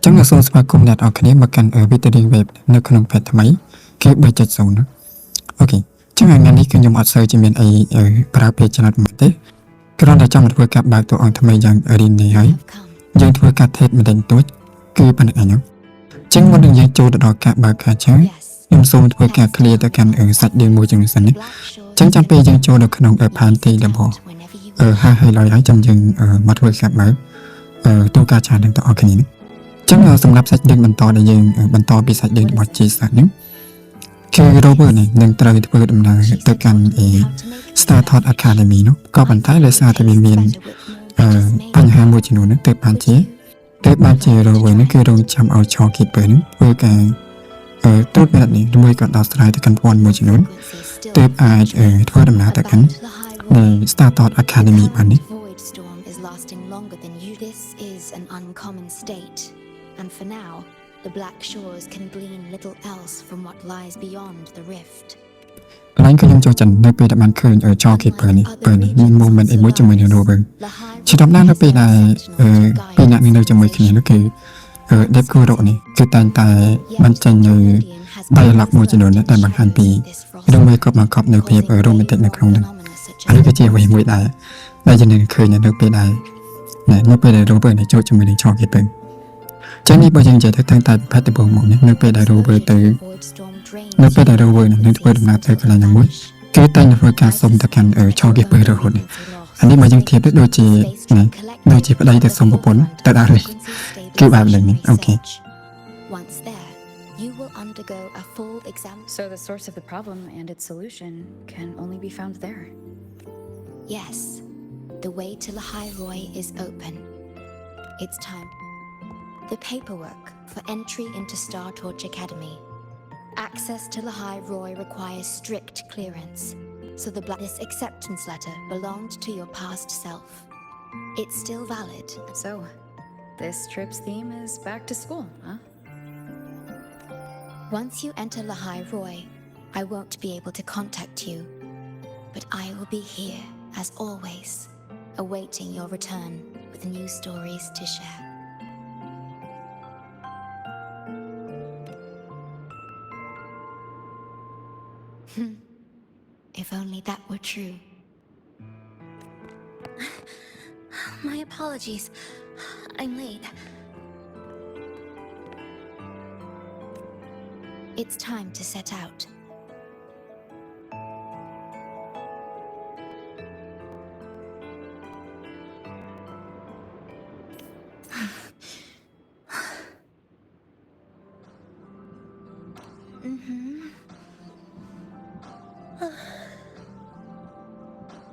ចឹងសូមស្វាគមន៍អ្នកនរគ្នាមកកាន់វីដេអូ web នៅក្នុងផេតថ្មីគឺ3.0ណាអូខេចឹងថ្ងៃនេះគឺខ្ញុំអត់សូវជាមានអីប្រើពេលច្រើនប៉ុន្មានទេគ្រាន់តែចង់ធ្វើការបើកតួអង្គថ្មីយ៉ាងរីននេះហើយយើងធ្វើការ test មិនដឹងទួចគឺប៉ុណ្្នឹងឯងចឹងមុននឹងយើងចូលទៅដល់ការបើកការឆាខ្ញុំសូមធ្វើការ clear ទៅកាន់សាច់ដៀងមួយចឹងសិនណាចឹងចាំពេលយើងចូលនៅក្នុងផានទីរបស់ហើយចាំយើងមកធ្វើការបើកតួការឆានឹងទាំងអស់គ្នានេះចឹងសម្រាប់សាច់ដេកបន្តដែលយើងបន្តពីសាច់ដេករបស់ជាសាស្ត្រនេះគឺ Rover នេះនឹងត្រូវធ្វើដំណើរទៅកាន់Star Thought Academy នោះក៏ប៉ុន្តែដោយសារតែវាមានបញ្ហាមួយចំនួនហ្នឹងទើបបានជា Rover នេះគឺរងចាំឲ្យ Shopkeeper នេះធ្វើការត្រួតពិនិត្យនេះជាមួយក៏ដោះស្រាយទៅកាន់ព័ន្ធមួយចំនួនទើបអាចធ្វើដំណើរទៅកាន់ Star Thought Academy បាននេះAnd for now, the Black Shores can glean little else from what lies beyond the rift. ឡើងខ្ញុំចូលចិត្តនៅពេលដែលបានឃើញShopkeeper នេះមាន moment មួយជាមួយនឹង Rover ជាដំណើរនៅពេលដែលពីអ្នកនៅជាមួយគ្នានោះគឺDev Guru នេះគឺតែងតែបញ្ចេញនៅ dialogue មួយចំនួនដែលបង្ហាញពីរឿងមួយក៏បង្កប់នៅភាព romantic នៅក្នុងនោះហើយគឺជាអ្វីមួយដែលយើងនឹងឃើញនៅពេលដែលRover នេះចូលជាមួយនឹង Shopkeeperចឹងនេះបើយើងនិយាយទៅតាំងតែផាត់ដំបូងមកនេះនៅពេលដែល Rover នឹងធ្វើដំណើរទៅកន្លែងណាមួយគឺតែងធ្វើការសុំទៅកាន់Shopkeeper រហូតនេះអានេះបើយើងធៀបទៅដូចជាប្តីទៅសុំប្រពន្ធទៅដល់នេះគឺបែបហ្នឹងអូខេ Once there, you will undergo a full exam. So the source of the problem and its solution can only be found there. Yes, the way to Lahai Roy is open. It's time. The paperwork for entry into Star Torch Academy. Access to Lahai Roy requires strict clearance, so this acceptance letter belonged to your past self. It's still valid. So, this trip's theme is back to school, huh? Once you enter Lahai Roy, I won't be able to contact you, but I will be here, as always, awaiting your return with new stories to share. If only that were true. My apologies. I'm late. It's time to set out.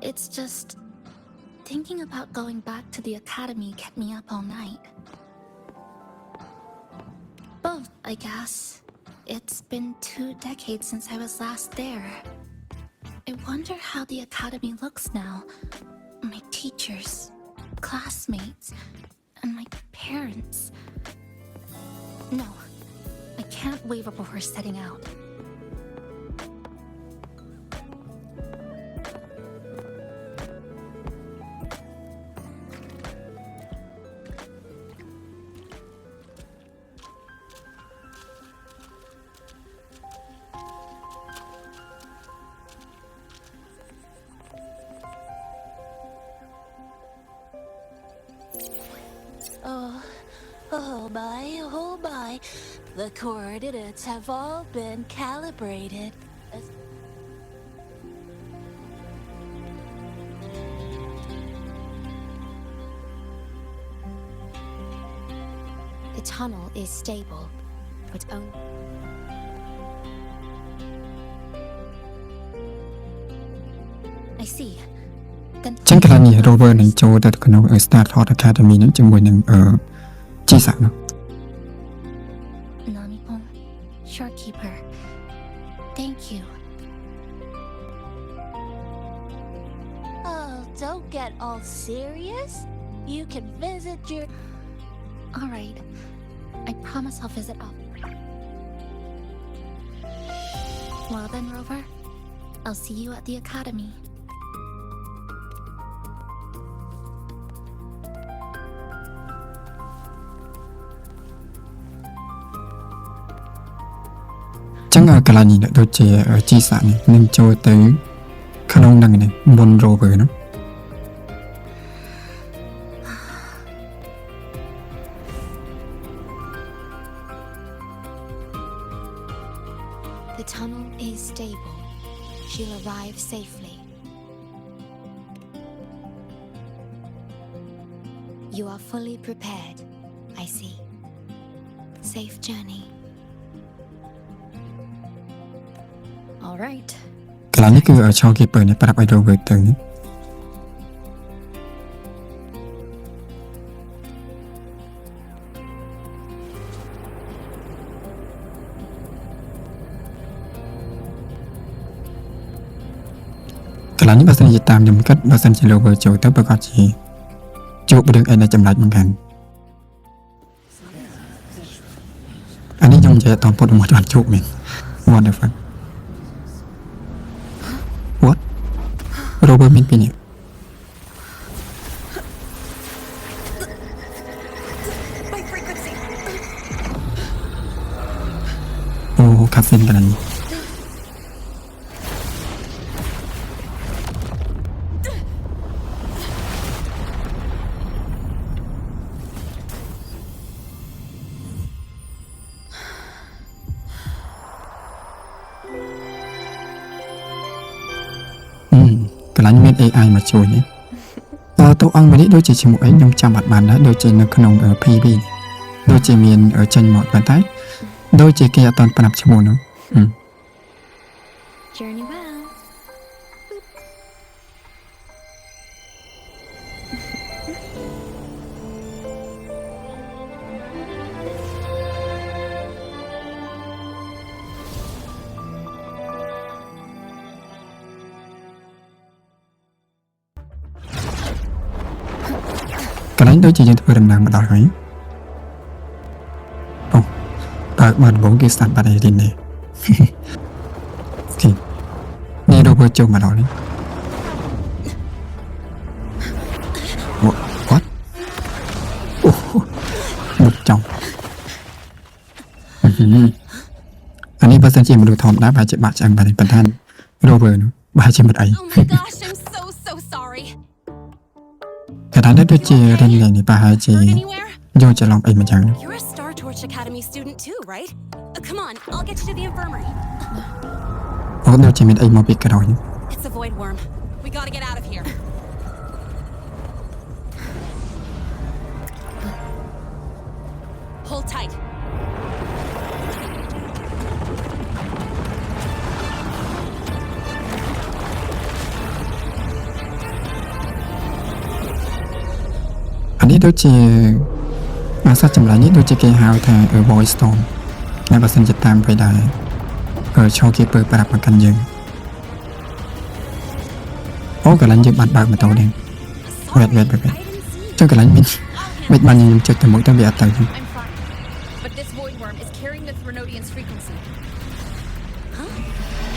It's just thinking about going back to the academy kept me up all night. Both, I guess. It's been 2 decades since I was last there. I wonder how the academy looks now. My teachers, classmates, and my parents. No, I can't waver before setting out. Oh my, the coordinates have all been calibrated. The tunnel is stable, but only... I see. ចឹងកន្លែងនេះ Rover នឹងចូលទៅក្នុង Star Thought Academy នឹងជាមួយនឹងជីសានោះ Namipon, Shopkeeper, thank you. Oh, don't get all serious. You can visit your... Alright, I promise I'll visit up. Well then, Rover, I'll see you at the academy. ចឹងកន្លែងនេះដូចជាជីសានេះនឹងចូលទៅក្នុងហ្នឹងនេះមុន rover នោះ The tunnel is stable. She'll arrive safely. You are fully prepared, I see. Safe journey. All right. កន្លែងនេះគឺឆោ keeper នេះប្រាប់ឲ្យ rover ទៅនេះ កន្លែងនេះបើសិនជាតាមខ្ញុំគិតបើសិនជា rover ចូលទៅប្រកាសជាជួបរឿងអីដែលចម្លែកមិនខានអានេះខ្ញុំនិយាយអត់តពុតមកបានជួបមែន what the fuck what rover មានពីនេះអូកាហ្វេកន្លែងនេះ កន្លែងមាន AI មកជួយនេះតួអង្គមួយនេះដូចជាឈ្មោះអីខ្ញុំចាំអត់បានដែរដូចជានៅក្នុង PV ដូចជាមានចេញមកប៉ុន្តែដូចជាគេអត់ទាន់ប្រាប់ឈ្មោះនោះ Journey well. កន្លែងដូចជាយើងធ្វើដំណើរមកដល់ហើយអូបើដំបូងគេស្តាត់បាត់ឯនេះអូខេនេះroverចូលមកដល់នេះ what អូមុខចង់អានេះបើសិនជាមនុស្សធម្មតាប្រហែលជាបាក់ឆ្អឹងបាត់ប៉ុន្តែ rover នោះប្រហែលជាមិនអី Oh my gosh, I'm so sorry. កន្លែងនេះដូចជារៀននេះប្រហែលជា Heard anywhere? យកច្រឡំអីមួយយ៉ាង You're a Star Torch Academy student too, right? Come on, I'll get you to the infirmary. អូដូចជាមានអីមកពីក្រោយនេះ It's a void worm. We gotta get out of here. Hold tight. អានេះដូចជាអាសត្វចម្លែកនេះដូចជាគេហៅថា void storm តែបើសិនជាតាមទៅដែរឆោ keeper ប្រាប់មកកាន់យើងអូកន្លែងយើងបានបើកម៉ូតូដែរ Sorry, wait. I didn't see. ចុះកន្លែងមានមិនបានខ្ញុំចុចទៅមុខទៅវាអត់ទៅ I'm fine. But this void worm is carrying the Threnodian's frequency. Huh?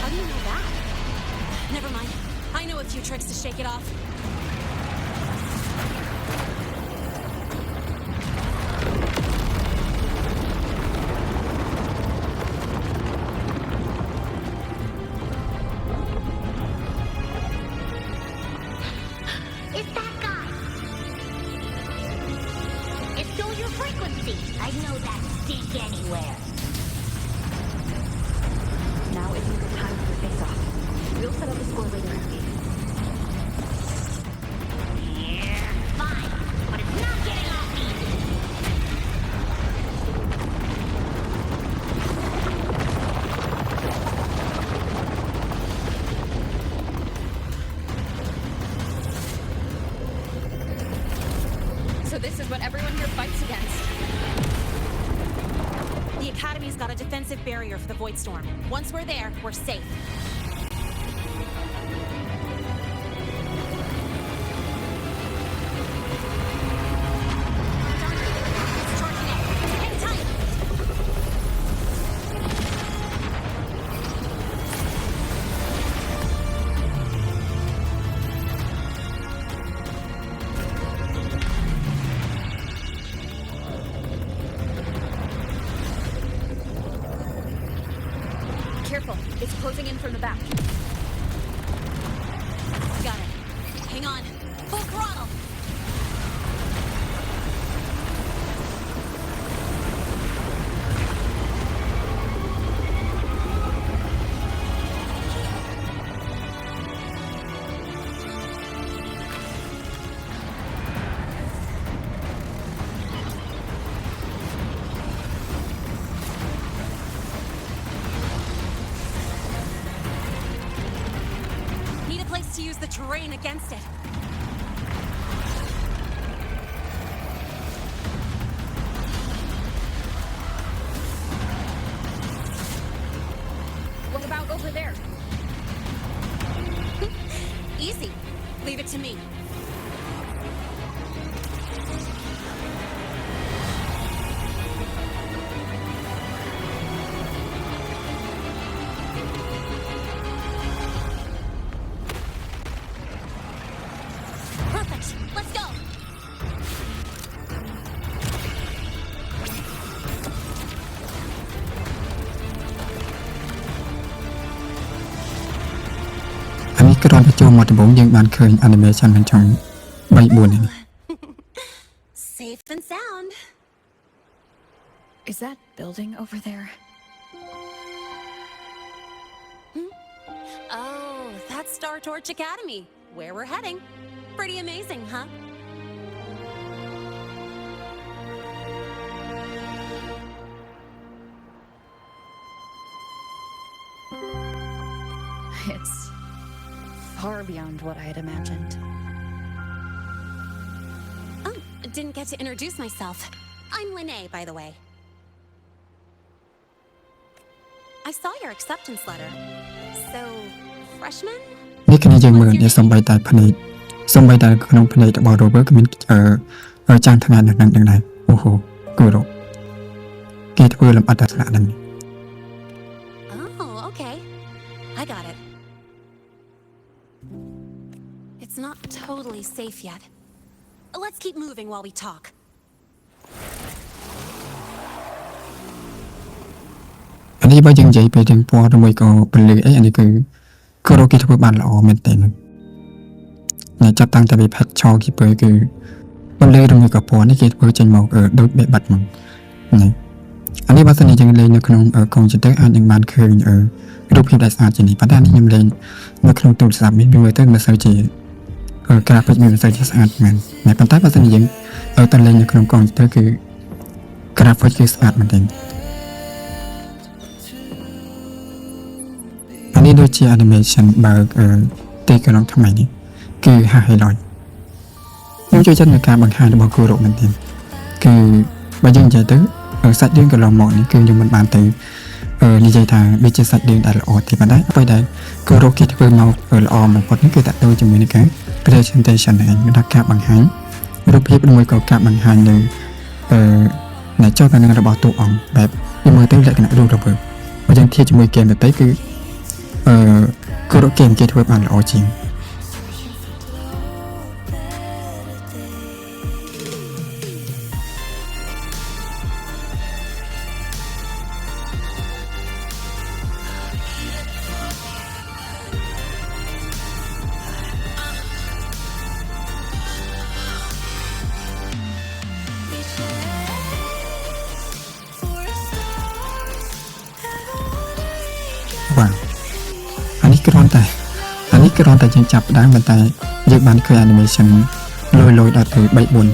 How do you know that? Never mind. I know a few tricks to shake it off. It's that guy. It's still your frequency. I know that stink anywhere. Now isn't the time for face-off. We'll settle the score later in the game. Yeah, fine. But it's not getting off easy. So this is what everyone here fights against. The Academy's got a defensive barrier for the Void Storm. Once we're there, we're safe. It's charging up. Hang tight. Careful. It's closing in from the back. Got it. Hang on. Full throttle. Need a place to use the terrain against it. What about over there? Easy. Leave it to me. Perfect. Let's go. อันนี้ก็ตอนที่โจมมาตะบงยังบานเคยแอนิเมชันมันช่องใบบุญนี่ Safe and sound. Is that building over there? Oh, that's Star Torch Academy, where we're heading. Pretty amazing, huh? It's far beyond what I had imagined. Oh, didn't get to introduce myself. I'm Linnea, by the way. I saw your acceptance letter. So, freshman? នេះគ្នាយើងមើលនេះសំបីតែភ្នែកសំបីតែក្នុងភ្នែករបស់ Robert ក៏មានចាំងថ្ងៃនៅនឹងដែរអូហូគូរ៉ូគេធ្វើលម្អិតដល់ថ្នាក់ហ្នឹង Oh, okay. I got it. It's not totally safe yet. Let's keep moving while we talk. អានេះបើយើងនិយាយពីទាំងពណ៌មួយក៏ពលឺអីអានេះគឺរកគេធ្វើបានល្អមែនតើណាចាប់តាំងតែពីផាត់ឆោគីពើគឺពលឺឬមួយក៏ពណ៌នេះគេធ្វើចេញមកដូចបែបបាត់មកណាអានេះបើសិនជាយើងលេងនៅក្នុងកុំព្យូទ័រអាចនឹងបានឃើញរូបភាពដែលស្អាតជាងនេះប៉ុន្តែនេះខ្ញុំលេងនៅក្នុងទូរស័ព្ទនេះមើលទៅមិនសូវជាក្រាហ្វិកមិនសូវជាស្អាតមែនតែប៉ុន្តែបើសិនជាយើងទៅលេងនៅក្នុងកុំព្យូទ័រគឺក្រាហ្វិកគឺស្អាតមែនទេអានេះដូចជា animation បើទីក្រុងថ្មីនេះគឺហាហេឡុយខ្ញុំចូលចិត្តនៅការបង្ហាញរបស់គូរ៉ូមែនទេគឺបើយើងនិយាយទៅសាច់រឿងកន្លងមកនេះគឺខ្ញុំមិនបានទៅនិយាយថាវាជាសាច់រឿងដែលល្អទេប៉ុន្តែអ្វីដែលគូរ៉ូគេធ្វើមកល្អបំផុតនេះគឺតាក់ទងជាមួយនឹងការ presentation ឯងមានថាការបង្ហាញរូបភាពមួយក៏ការបង្ហាញនៅអ្នកចលនារបស់តួអង្គបែបវាមើលទៅលក្ខណៈរស់រវើកបើយើងធៀបជាមួយហ្គេមទៅគឺគូរ៉ូហ្គេមគេធ្វើបានល្អជាង wow អានេះគ្រាន់តែយើងចាប់ផ្ដើមប៉ុន្តែយើងបានឃើញ animation លយដល់ទៅ 3-4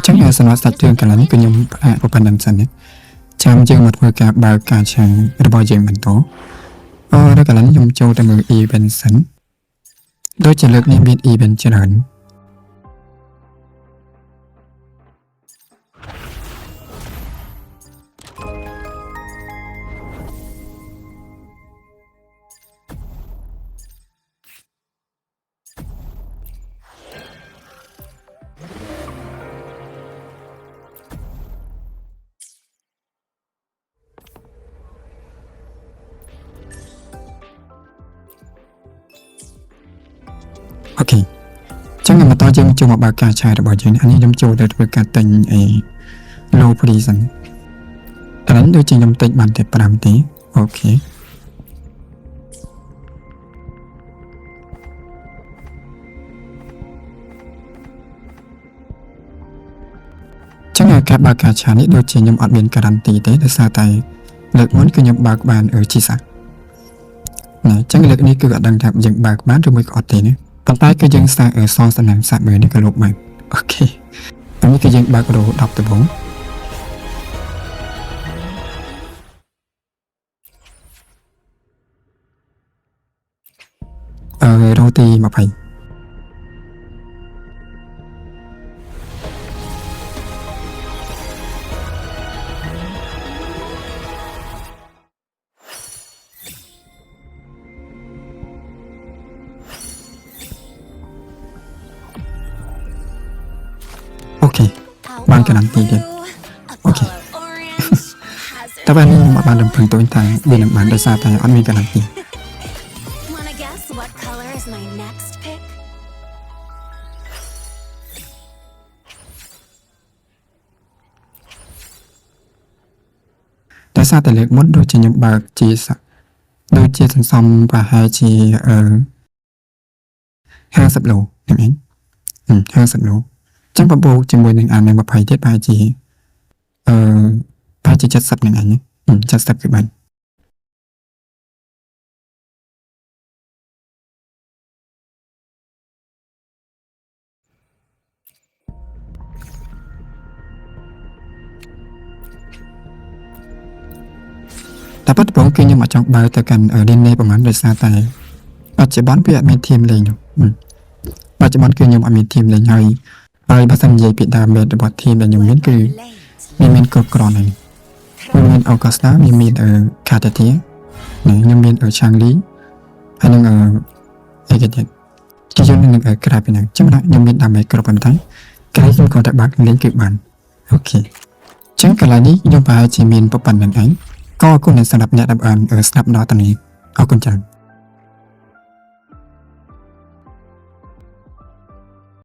ចឹងសម្រាប់សាច់រឿងកន្លងនេះគឺខ្ញុំផ្អាកប៉ុណ្ណឹងសិនណាចាំយើងមកធ្វើការបើកការឆាំងរបស់យើងបន្តដល់កន្លងនេះខ្ញុំចូលទៅមើល event សិនដូចជាលើកនេះមាន event ច្រើន Hey, ខេចឹងមកតយើងចូលមកបើកការឆាយរបស់យើងអានេះខ្ញុំចូលទៅធ្វើការទិញអី low prison តែនេះដូចជាខ្ញុំទិញបានតែ5ទេអូខេចឹងការបើកការឆានេះដូចជាខ្ញុំអត់មានការ៉ាន់ទីទេដោយសារតែលើកមុនគឺខ្ញុំបើកបានជីសាណាចឹងលើកនេះគឺអត់ដឹងថាយើងបើកបានឬមួយក៏អត់ទេណាប៉ុន្តែគឺយើងសាកសងសំណាងសាក់មើលនេះក៏លោកបានអូខេអានេះគឺយើងបើករោ10ដំបូងរោទី20អូខេបានការ៉ាន់ទីទៀតអូខេតែបានខ្ញុំអត់បានរំពឹងទុកថាវានឹងបានដោយសារតែអត់មានការ៉ាន់ទី Wanna guess what color is my next pick? ដោយសារតែលើកមុនដូចជាខ្ញុំបើកជាដូចជាសន្សំប្រហែលជា50 ឡូហ្នឹងឯង50 ឡូចឹងបបូកជាមួយនឹងអាន20ទៀតប្រហែលជាប្រហែលជា70ហ្នឹងឯង70គឺបានតែប៉ុន្តែបងគឺខ្ញុំអត់ចង់បើកទៅកាន់DNA ប្រហែលដោយសារតែបច្ចុប្បន្នវាអត់មានធីមលេងនោះបច្ចុប្បន្នគឺខ្ញុំអត់មានធីមលេងហើយបើសិននិយាយពីដើមរបស់ធីមដែលខ្ញុំមានគឺមានគ្រប់គ្រាន់ហើយមានអូកាស្តាមានកាតាទីខ្ញុំមានឆាងលីហើយនឹងអីគេទៀតគេយកនឹងក្រៅពីហ្នឹងចឹងខ្ញុំមានដើម្បីគ្រប់ប៉ុន្តែក្រៅខ្ញុំក៏តែបើកលេងគឺបានអូខេចឹងកន្លែងនេះខ្ញុំប្រហែលជាមានប៉ុណ្្នឹងឯងក៏អរគុណសម្រាប់អ្នកដែលបានស្ដាប់ដល់តនេះអរគុណច្រើន